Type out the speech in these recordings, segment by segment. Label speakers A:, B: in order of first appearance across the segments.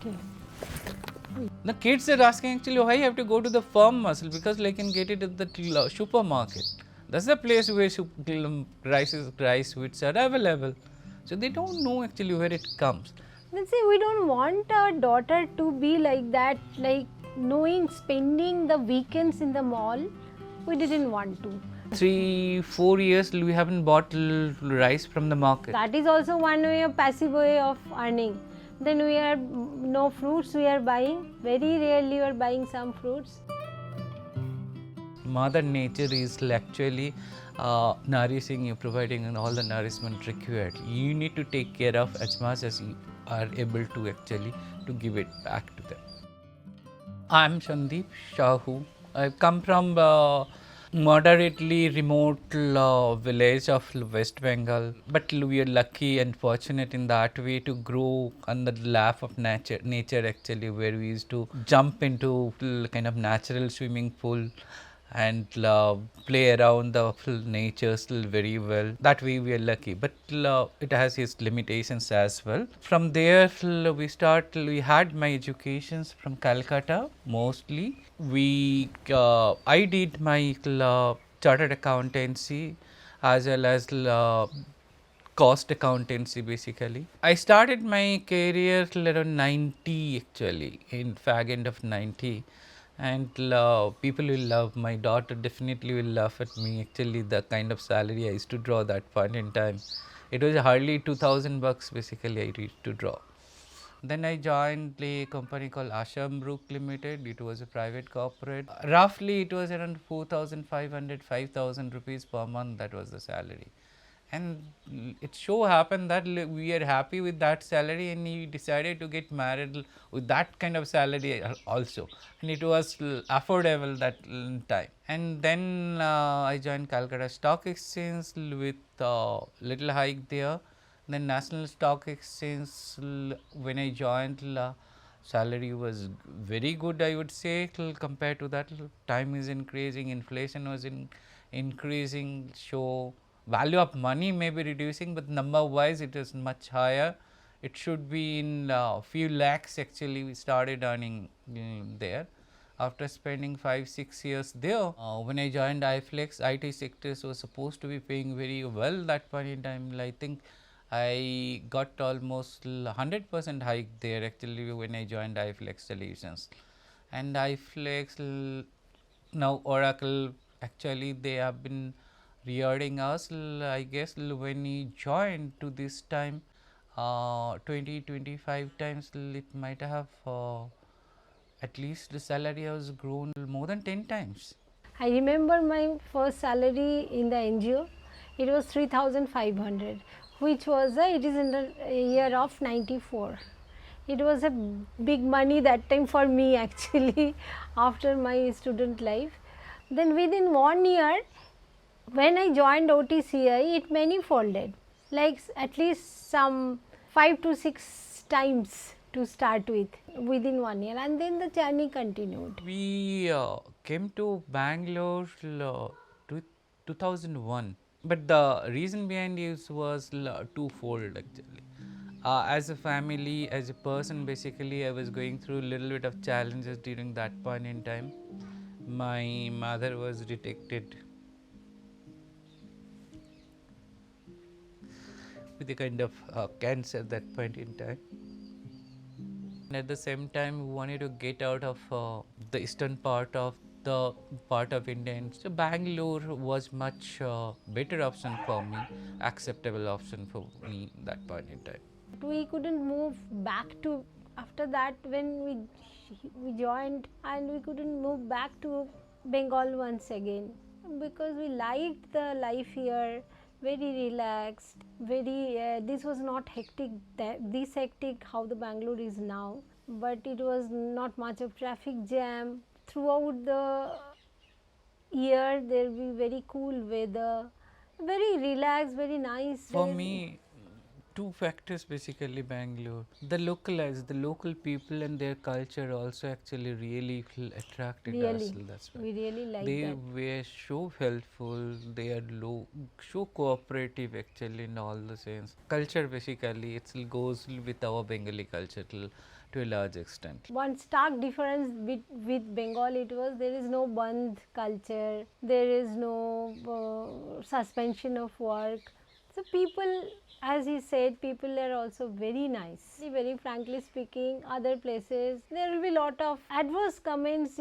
A: Okay.
B: The kids are asking actually why you have to go to the farm muscle because they can get it at the supermarket. That's the place where rice sweets are available. So they don't know actually where it comes.
A: Let's say we don't want our daughter to be like that, like knowing spending the weekends in the mall. We didn't want to.
B: 3-4 years we haven't bought rice from the market.
A: That is also one way of passive way of earning. Then we are no fruits we are buying. Very rarely we are buying some fruits.
B: Mother Nature is actually nourishing you, providing all the nourishment required. You need to take care of as much as you are able to actually to give it back to them. I'm Sandip Sahu. I come from moderately remote village of West Bengal, but we are lucky and fortunate in that way to grow on the lap of nature actually, where we used to jump into kind of natural swimming pool and play around the nature still very well. That way we are lucky, but it has its limitations as well. From there we had my educations from Calcutta mostly. I did my chartered accountancy as well as cost accountancy basically. I started my career around 90 actually, in fag end of 90, and people will love, my daughter definitely will laugh at me actually the kind of salary I used to draw that point in time. It was hardly 2000 bucks basically I used to draw. Then I joined a company called Asham Brook Limited. It was a private corporate. Roughly it was around 4,500, 5,000 rupees per month. That was the salary. And it so happened that we are happy with that salary and we decided to get married with that kind of salary also. And it was affordable that time. And then I joined Calcutta Stock Exchange with little hike there. Then National Stock Exchange, when I joined, salary was very good, I would say. Compared to that, time is increasing, inflation was increasing, so value of money may be reducing, but number wise it is much higher. It should be in few lakhs actually we started earning there. After spending 5-6 years there, when I joined iFlex, IT sectors was supposed to be paying very well that point in time. I think I got almost 100% hike there actually when I joined iFlex Solutions. And iFlex, now Oracle, actually they have been rewarding us, I guess when we joined to this time 20-25 times, it might have at least the salary has grown more than 10 times.
A: I remember my first salary in the NGO. It was 3,500, which was it is in the year of 94. It was a big money that time for me actually after my student life. Then within 1 year, when I joined OTCI, it manifolded, like at least some 5 to 6 times to start with within 1 year, and then the journey continued.
B: We came to Bangalore 2001, but the reason behind this was twofold actually. As a family, as a person, basically I was going through a little bit of challenges during that point in time. My mother was detected with a kind of cancer at that point in time. And at the same time, we wanted to get out of the eastern part of India. And so Bangalore was much better option for me, acceptable option for me that point in time.
A: We couldn't move back to, after that when we joined, and we couldn't move back to Bengal once again because we liked the life here, very relaxed, very this was not hectic, this hectic how the Bangalore is now, but it was not much of traffic jam throughout the year. There will be very cool weather, very relaxed, very nice.
B: For me, two factors basically Bangalore. The local people and their culture also actually really attracted us.
A: Really,
B: That's why.
A: we really like
B: They
A: that.
B: were so helpful, they are so cooperative actually in all the sense. Culture basically it goes with our Bengali culture to a large extent.
A: One stark difference with Bengal, it was there is no bandh culture, there is no suspension of work. So people, as he said, people are also very nice. Very frankly speaking, other places there will be lot of adverse comments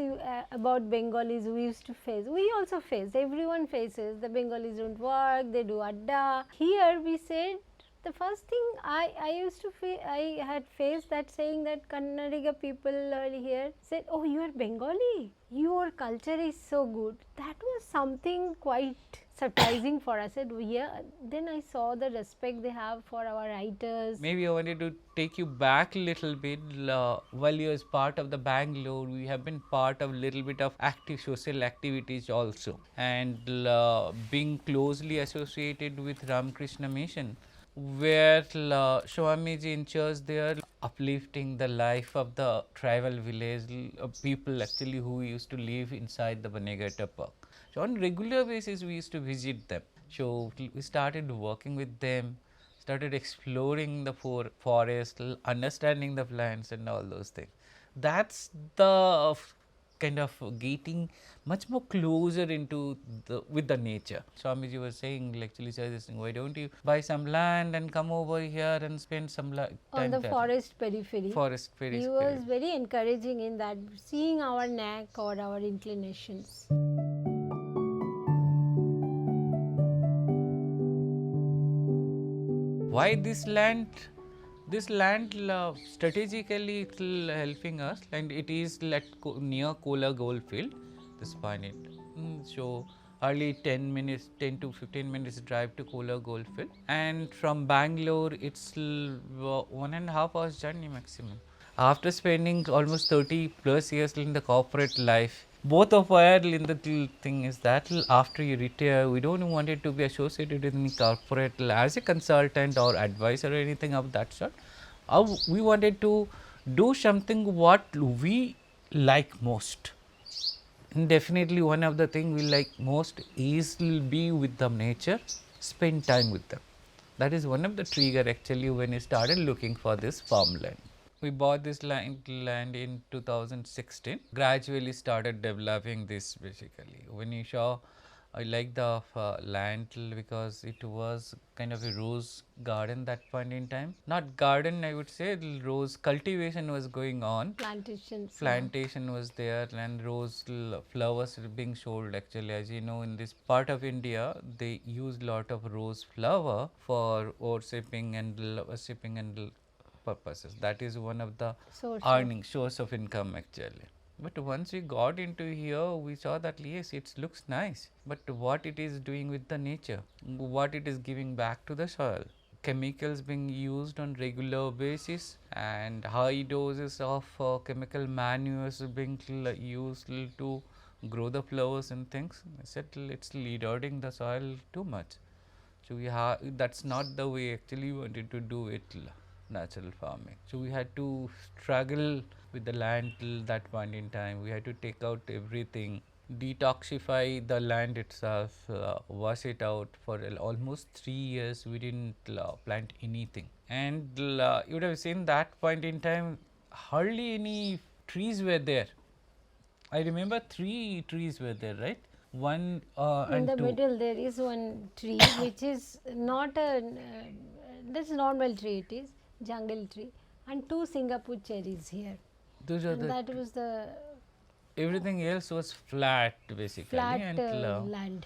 A: about Bengalis we used to face. We also faced. Everyone faces. The Bengalis don't work. They do adda. Here we said. The first thing I used to feel, I had faced that saying that Kannadiga people are here said, oh, you are Bengali, your culture is so good. That was something quite surprising for us. I said, yeah. Then I saw the respect they have for our writers.
B: Maybe I wanted to take you back a little bit. While you as part of the Bangalore, we have been part of little bit of active social activities also, and being closely associated with Ramakrishna Mission, where Swamiji in church they are uplifting the life of the tribal village people actually who used to live inside the Banegata Park. So on regular basis we used to visit them. So we started working with them, started exploring the forest, understanding the plants and all those things. That's the kind of getting much more closer into with the nature. Swamiji was saying, actually suggesting, why don't you buy some land and come over here and spend some time
A: on the
B: there.
A: forest periphery.
B: Forest periphery.
A: He was very encouraging in that, seeing our knack or our inclinations.
B: Why this land? This land strategically it will helping us, and it is near Kola Goldfield. This point it. So hardly 10 minutes, 10 to 15 minutes drive to Kola Goldfield, and from Bangalore it's 1.5 hours journey maximum. After spending almost 30 plus years in the corporate life, both of our in the thing is that after you retire, we don't want it to be associated with any corporate as a consultant or advisor or anything of that sort. We wanted to do something what we like most. And definitely one of the thing we like most is be with the nature, spend time with them. That is one of the trigger actually when we started looking for this farmland. We bought this land in 2016, gradually started developing this basically. When you saw, I like the land because it was kind of a rose garden that point in time. Not garden, I would say, rose cultivation was going on.
A: Plantations.
B: Plantation was there and rose flowers were being sold actually. As you know, in this part of India, they use lot of rose flower for worshipping and purposes. That is one of the source of income actually. But once we got into here, we saw that yes, it looks nice, but what it is doing with the nature, what it is giving back to the soil. Chemicals being used on regular basis and high doses of chemical manures being used to grow the flowers and things. I said it's eroding the soil too much. So that's not the way actually we wanted to do it. Natural farming. So we had to struggle with the land till that point in time. We had to take out everything, detoxify the land itself, wash it out. For almost 3 years we didn't plant anything, and you would have seen that point in time hardly any trees were there. I remember 3 trees were there, right? One
A: in the middle there is one tree which is not a that's normal tree, it is jungle tree, and 2 Singapore cherries here.
B: Those are
A: that was the
B: everything else was flat basically,
A: flat
B: and
A: land.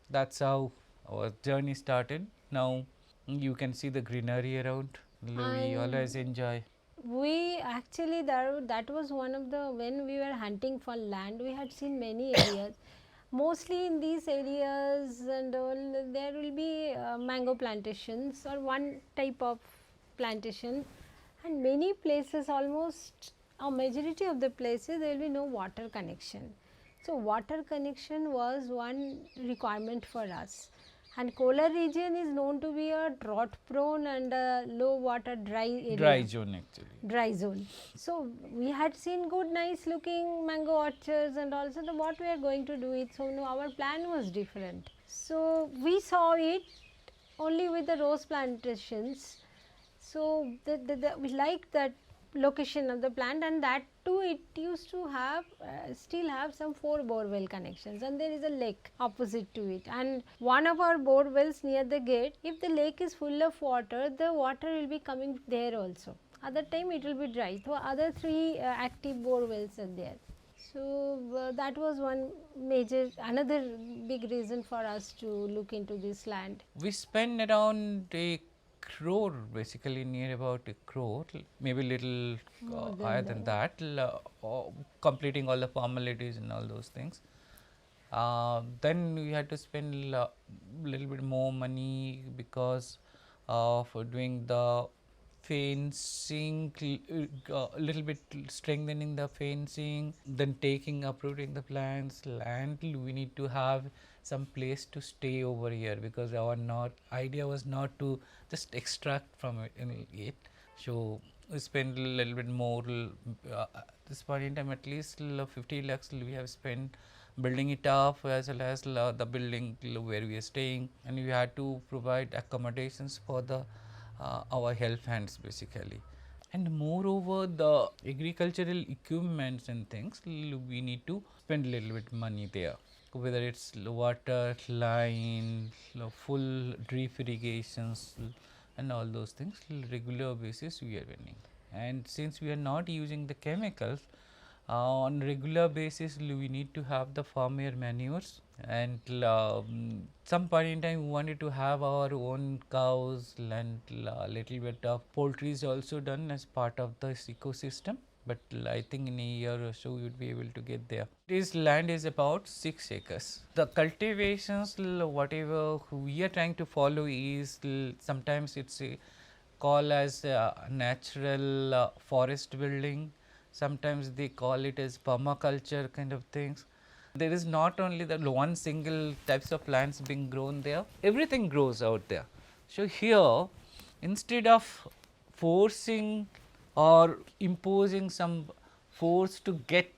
B: That's how our journey started. Now you can see the greenery around. We always enjoy.
A: We actually that was one of the, when we were hunting for land, we had seen many areas. Mostly in these areas and all, there will be mango plantations or one type of plantation, and many places, almost a majority of the places, there will be no water connection. So water connection was one requirement for us, And Kolar region is known to be a drought prone and a low water dry area.
B: Dry zone actually.
A: Dry zone. So we had seen good nice looking mango orchards and also what we are going to do it. So no, our plan was different. So we saw it only with the rose plantations. So we liked that location of the plant, and that too it used to have still have some 4 bore well connections, and there is a lake opposite to it, and one of our bore wells near the gate, if the lake is full of water, the water will be coming there also. Other time it will be dry. So other 3 active bore wells are there. So that was one major, another big reason for us to look into this land.
B: We spent around a crore, basically near about a crore, maybe little higher than that, completing all the formalities and all those things. Then we had to spend a little bit more money because of doing the fencing, a little bit strengthening the fencing, then uprooting the plants, land. We need to have some place to stay over here because our idea was not to just extract from it. So we spent a little bit more. This point in time, at least 50 lakhs we have spent building it up, as well as the building where we are staying, and we had to provide accommodations for the our help hands basically. And moreover, the agricultural equipments and things, we need to spend a little bit money there, whether it's water line, full drip irrigations and all those things. Regular basis we are running, and since we are not using the chemicals, on regular basis we need to have the farmer manures, and some point in time we wanted to have our own cows and little bit of poultry is also done as part of this ecosystem, but I think in a year or so you would be able to get there. This land is about 6 acres. The cultivations, whatever we are trying to follow is, sometimes it's called as natural forest building, sometimes they call it as permaculture kind of things. There is not only the one single types of plants being grown there, everything grows out there. So here, instead of forcing or imposing some force to get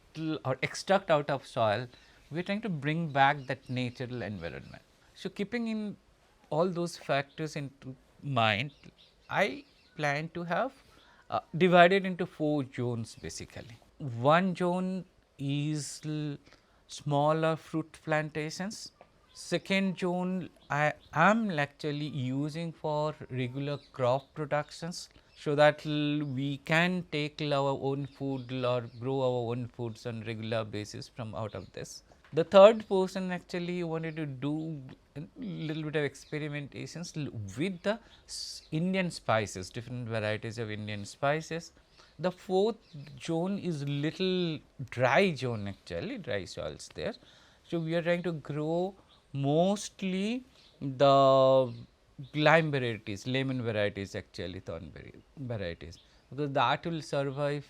B: or extract out of soil, we are trying to bring back that natural environment. So keeping in all those factors into mind, I plan to have divided into 4 zones basically. One zone is smaller fruit plantations. Second zone I am actually using for regular crop productions, so that we can take our own food or grow our own foods on regular basis from out of this. The third portion actually wanted to do a little bit of experimentations with the Indian spices, different varieties of Indian spices. The fourth zone is little dry zone actually, dry soils there. So we are trying to grow mostly the lime varieties, lemon varieties actually, thornberry varieties, because that will survive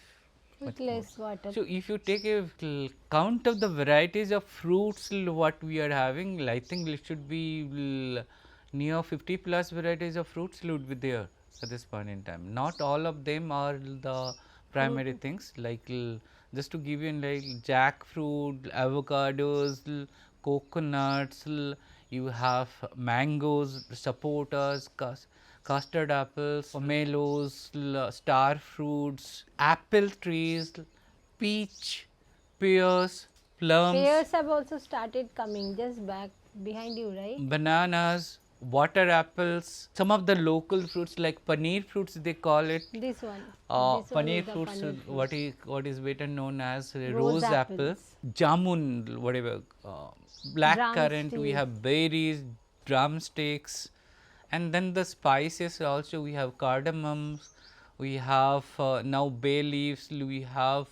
A: with less water.
B: So if you take a count of the varieties of fruits what we are having, I think it should be near 50 plus varieties of fruits would be there at this point in time. Not all of them are the primary things, like just to give you like jackfruit, avocados, coconuts, you have mangoes, sapottas, custard apples, pomelos, star fruits, apple trees, peach, pears, plums.
A: Pears have also started coming just back behind you, right?
B: Bananas, water apples, some of the local fruits like paneer fruits they call it.
A: This one.
B: Paneer fruits, what is better known as rose apple, jamun, whatever, black currant, we have berries, drumsticks, and then the spices also we have cardamom, we have now bay leaves, we have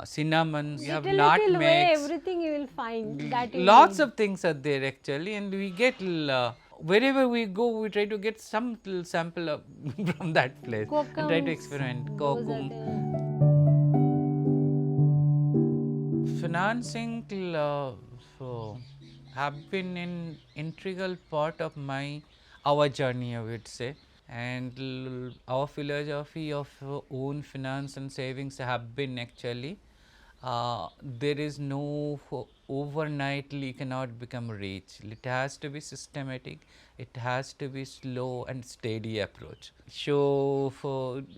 B: cinnamon, we have nutmegs.
A: Everything you will find. That
B: Lots of things are there actually, and we get wherever we go, we try to get some sample from that place and try to experiment. Kokum. Financing, so have been an integral part of our journey, I would say. And our philosophy of own finance and savings have been actually there is no overnight you cannot become rich. It has to be systematic, it has to be slow and steady approach. So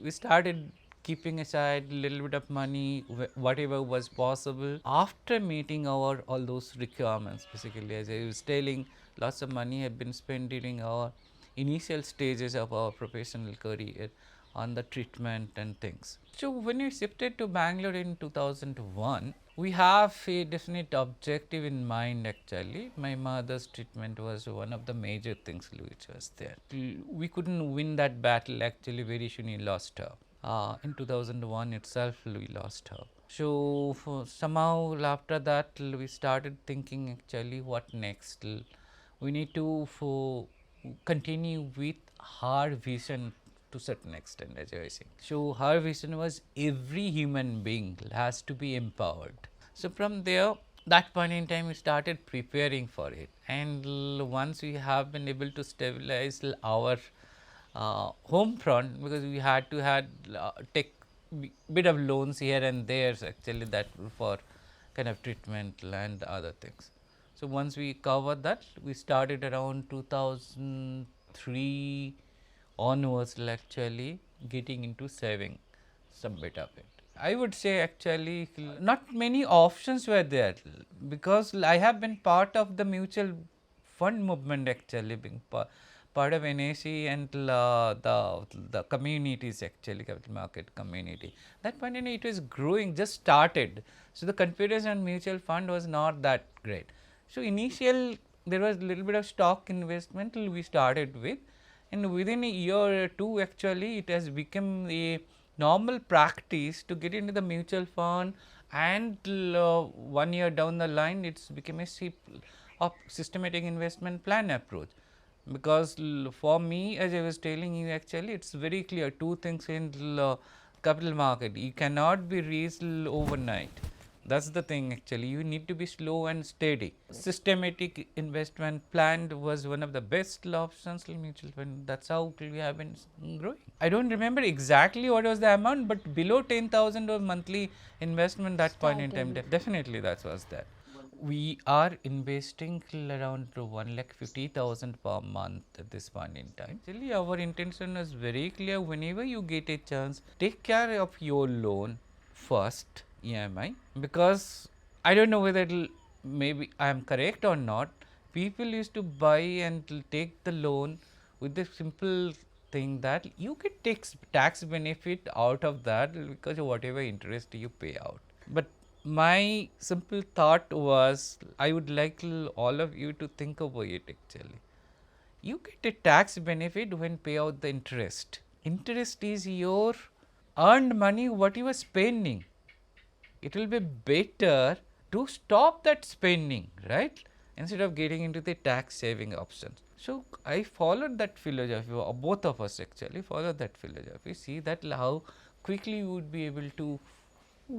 B: we started keeping aside a little bit of money, whatever was possible. After meeting our all those requirements, basically, as I was telling, lots of money had been spent during our initial stages of our professional career on the treatment and things. So when we shifted to Bangalore in 2001, we have a definite objective in mind actually. My mother's treatment was one of the major things which was there. We couldn't win that battle actually, very soon we lost her. In 2001 itself we lost her. So somehow after that we started thinking actually what next. We need to continue with her vision to certain extent, as I was saying. So her vision was every human being has to be empowered. So from there, that point in time, we started preparing for it, and once we have been able to stabilize our home front, because we had to take bit of loans here and there actually that for kind of treatment and other things. So once we covered that, we started around 2003 onwards actually getting into saving some bit of it. I would say actually not many options were there, because I have been part of the mutual fund movement actually, being part of NAC and the communities actually, capital market community. That point in it was growing, just started. So the confidence on mutual fund was not that great. So initial there was little bit of stock investment we started with, and within a year or two actually it has become a normal practice to get into the mutual fund, and 1 year down the line it's become a systematic investment plan approach. Because for me, as I was telling you actually, it's very clear two things in capital market, you cannot be reached overnight. That's the thing actually, you need to be slow and steady. Systematic investment plan was one of the best options in mutual fund. That's how we have been growing. I don't remember exactly what was the amount, but below 10,000 of monthly investment that point in time, definitely that was that. We are investing around 1,50,000 per month at this point in time. Actually, our intention is very clear. Whenever you get a chance, take care of your loan first, EMI, because I don't know whether it'll, maybe I am correct or not. People used to buy and take the loan with the simple thing that you get tax benefit out of that because of whatever interest you pay out. But my simple thought was, I would like all of you to think about it actually. You get a tax benefit when pay out the interest. Interest is your earned money what you are spending. It will be better to stop that spending, right, instead of getting into the tax saving options. So I followed that philosophy, or both of us actually followed that philosophy. See that how quickly you would be able to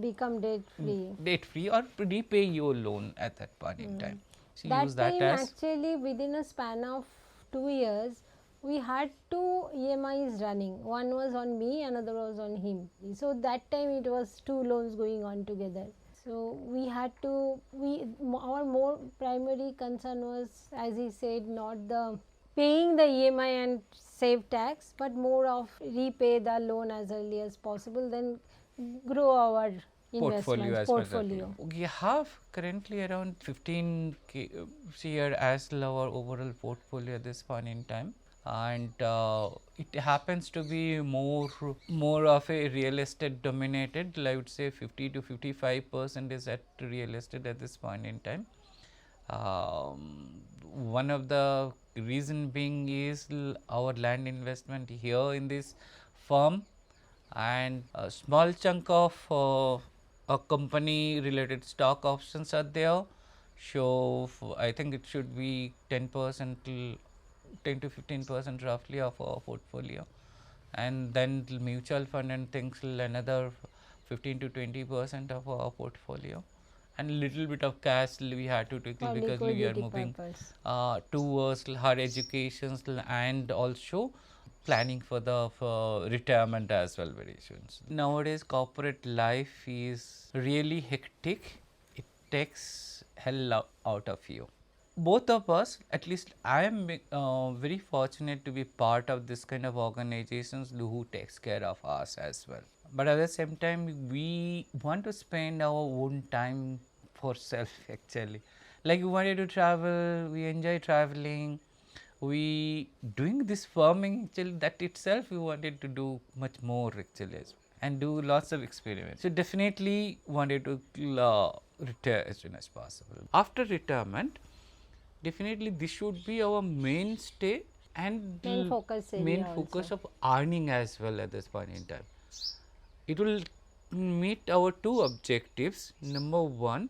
A: become debt free
B: or repay your loan at that point in time. So
A: that
B: use that
A: time
B: as
A: actually within a span of 2 years we had two EMIs running, one was on me, another was on him. So that time it was two loans going on together. So we had to, our more primary concern was, as he said, not the paying the EMI and save tax, but more of repay the loan as early as possible, then grow our investments portfolio.
B: We have currently around 15 crore as our overall portfolio at this point in time, and it happens to be more of a real estate dominated. I would say 50 to 55% is at real estate at this point in time. One of the reason being is our land investment here in this firm, and a small chunk of a company related stock options are there. So I think it should be 10% 10 to 15% roughly of our portfolio, and then mutual fund and things another 15 to 20% of our portfolio, and little bit of cash we had to take
A: For
B: because we are
A: liquidity
B: moving
A: purpose.
B: towards her education and also planning for retirement as well very soon. Nowadays corporate life is really hectic. It takes hell out of you. Both of us, at least I am very fortunate to be part of this kind of organizations who takes care of us as well. But at the same time, we want to spend our own time for self actually. Like we wanted to travel, we enjoy traveling, we doing this farming actually, that itself we wanted to do much more actually as well, and do lots of experiments. So definitely wanted to retire as soon as possible. After retirement, definitely this should be our mainstay and
A: Main focus area
B: main
A: also.
B: focus of earning as well at this point in time. It will meet our two objectives. Number one,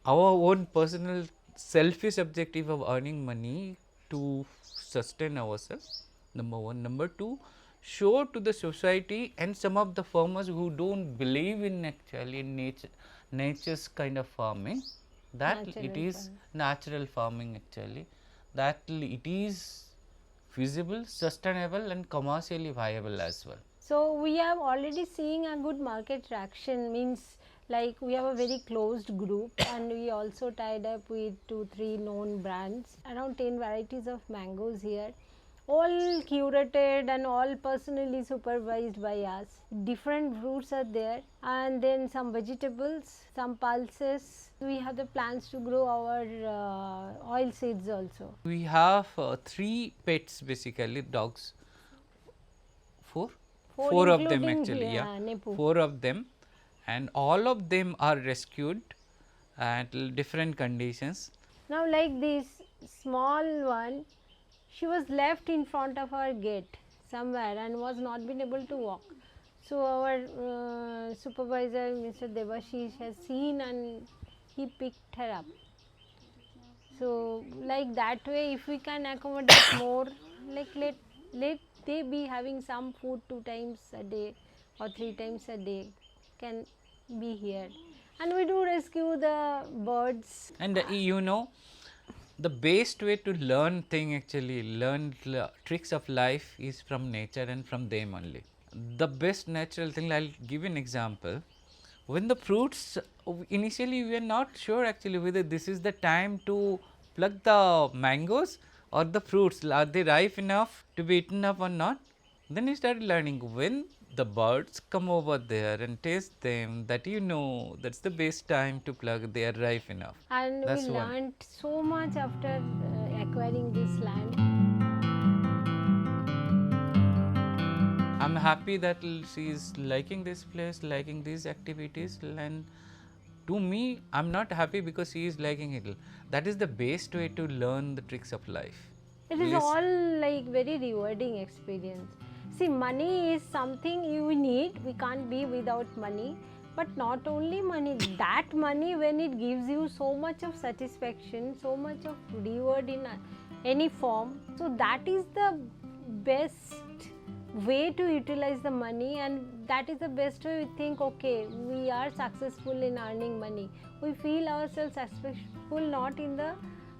B: our own personal selfish objective of earning money to sustain ourselves. Number one. Number two, show to the society and some of the farmers who don't believe in actually nature's kind of farming, that
A: Natural
B: it is
A: farming.
B: natural farming actually, that it is feasible, sustainable and commercially viable as well.
A: So we have already seeing a good market traction, means like we have a very closed group and we also tied up with 2-3 known brands, around 10 varieties of mangoes here, all curated and all personally supervised by us. Different fruits are there, and then some vegetables, some pulses. We have the plans to grow our oil seeds also.
B: We have 3 pets basically, dogs, 4?
A: Four
B: 4 of them
A: including,
B: actually,
A: yeah, Nepu.
B: 4 of them, and all of them are rescued at different conditions.
A: Now like this small one, she was left in front of our gate somewhere and was not been able to walk. So our supervisor Mr. Devashish has seen and he picked her up. So like that way, if we can accommodate more, like let they be having some food 2 times a day or 3 times a day, can be here. And we do rescue the birds.
B: And you know, the best way to learn tricks of life is from nature and from them only. The best natural thing, I'll give you an example. When the fruits, initially we are not sure actually whether this is the time to pluck the mangoes or the fruits, are they ripe enough to be eaten up or not. Then we started learning when the birds come over there and taste them, that you know that's the best time to pluck, they are ripe enough.
A: And
B: That's
A: we
B: one.
A: learned so much after acquiring this land.
B: I'm happy that she is liking this place, liking these activities, and to me, I'm not happy because she is liking it. That is the best way to learn the tricks of life.
A: It is
B: Yes.
A: all like very rewarding experience. See, money is something you need. We can't be without money. But not only money, that money when it gives you so much of satisfaction, so much of reward in any form. So that is the best way to utilize the money, and that is the best way we think, okay, we are successful in earning money. We feel ourselves successful not in the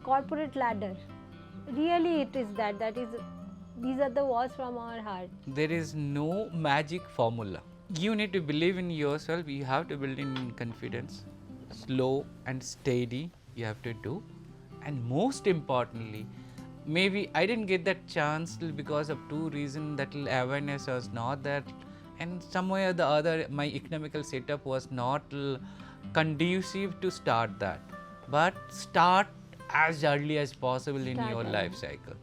A: corporate ladder. Really it is that is, these are the words from our heart.
B: There is no magic formula. You need to believe in yourself, you have to build in confidence. Slow and steady you have to do. And most importantly, maybe I didn't get that chance because of 2 reasons, that awareness was not there, and some way or the other my economical setup was not conducive to start that. But start as early as possible in
A: Start
B: your
A: early.
B: life cycle.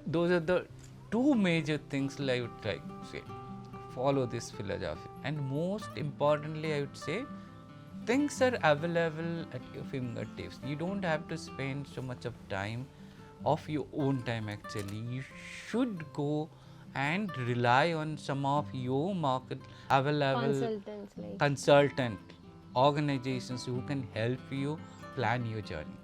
B: Those are the 2 major things I would like to say. Follow this philosophy, and most importantly I would say, things are available at your fingertips. You don't have to spend so much of time of your own time actually. You should go and rely on some of your market available
A: Consultants like.
B: consultant organizations who can help you plan your journey.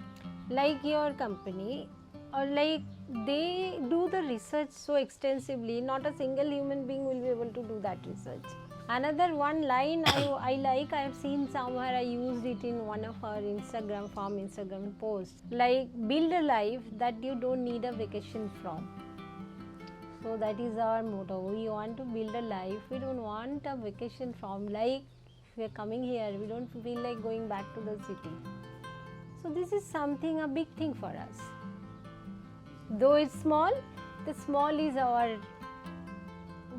A: Like your company, or like they do the research so extensively, not a single human being will be able to do that research. Another one line I like, I have seen somewhere, I used it in one of our Instagram, farm Instagram posts, like build a life that you don't need a vacation from. So that is our motto. We want to build a life, we don't want a vacation from. Like if we are coming here, we don't feel like going back to the city. So this is something, a big thing for us. Though it's small, the small is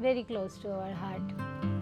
A: very close to our heart.